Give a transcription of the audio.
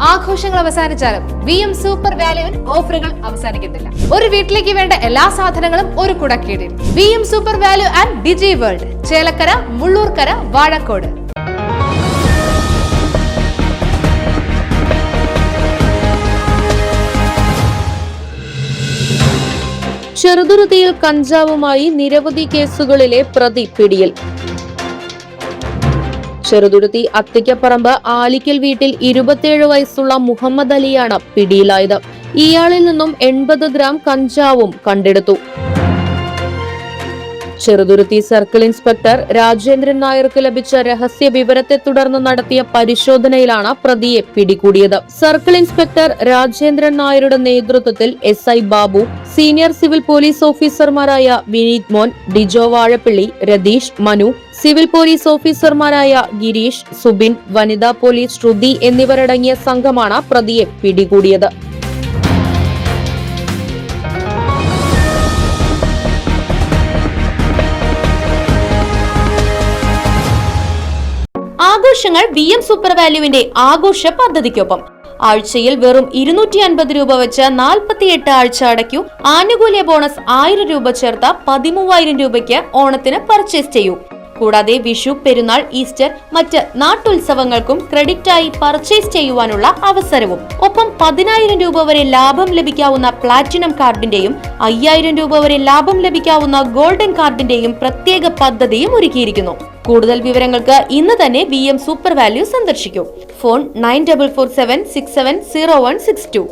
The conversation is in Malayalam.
ആഘോഷങ്ങൾ അവസാനിച്ചാലും VM സൂപ്പർ വാല്യുവിൽ ഓഫറുകൾ അവസാനിക്കുന്നില്ല. ഒരു വീട്ടിലേക്ക് വേണ്ട എല്ലാ സാധനങ്ങളും ഒരു കുടക്കീഴിൽ. VM Super Value and Digi World, Chelakkara, Mullurkara, Vazhakode. ചെറുതുരുത്തിയിൽ കഞ്ചാവുമായി നിരവധി കേസുകളിലെ പ്രതി പിടിയിൽ. ചെറുതുരുത്തി അത്തിക്കപ്പറമ്പ് ആലിക്കൽ വീട്ടിൽ 27 വയസ്സുള്ള മുഹമ്മദ് അലിയാണ് പിടിയിലായത്. ഇയാളിൽ നിന്നും 80 ഗ്രാം കഞ്ചാവും കണ്ടെടുത്തു. ചെറുതുരുത്തി സർക്കിൾ ഇൻസ്പെക്ടർ രാജേന്ദ്രൻ നായർക്ക് ലഭിച്ച രഹസ്യ വിവരത്തെ തുടർന്ന് നടത്തിയ പരിശോധനയിലാണ് പ്രതിയെ പിടികൂടിയത്. സർക്കിൾ ഇൻസ്പെക്ടർ രാജേന്ദ്രൻ നായരുടെ നേതൃത്വത്തിൽ SI Babu, senior civil police ഓഫീസർമാരായ വിനീത് മോൻ, ഡിജോ വാഴപ്പിള്ളി, രതീഷ്, മനു, സിവിൽ പോലീസ് ഓഫീസർമാരായ ഗിരീഷ്, സുബിൻ, വനിതാ പോലീസ് ശ്രുതി എന്നിവരടങ്ങിയ സംഘമാണ് പ്രതിയെ പിടികൂടിയത്. ആഘോഷങ്ങൾ VM സൂപ്പർ വാല്യുവിന്റെ ആഘോഷ പദ്ധതിക്കൊപ്പം ആഴ്ചയിൽ വെറും 250 രൂപ വെച്ച് 48 ആഴ്ച അടയ്ക്കൂ. ആനുകൂല്യ ബോണസ് 1000 രൂപ ചേർത്ത 13,000 രൂപയ്ക്ക് ഓണത്തിന് പർച്ചേസ് ചെയ്യൂ. കൂടാതെ വിഷു, പെരുന്നാൾ, ഈസ്റ്റർ, മറ്റ് നാട്ടുത്സവങ്ങൾക്കും ക്രെഡിറ്റായി പർച്ചേസ് ചെയ്യുവാനുള്ള അവസരവും. ഒപ്പം 10,000 രൂപ വരെ ലാഭം ലഭിക്കാവുന്ന പ്ലാറ്റിനം കാർഡിന്റെയും 5,000 രൂപ വരെ ലാഭം ലഭിക്കാവുന്ന ഗോൾഡൻ കാർഡിന്റെയും പ്രത്യേക പദ്ധതിയും ഒരുക്കിയിരിക്കുന്നു. കൂടുതൽ വിവരങ്ങൾക്ക് ഇന്ന് തന്നെ VM സൂപ്പർ വാല്യൂ സന്ദർശിക്കൂ. ഫോൺ 9447670162.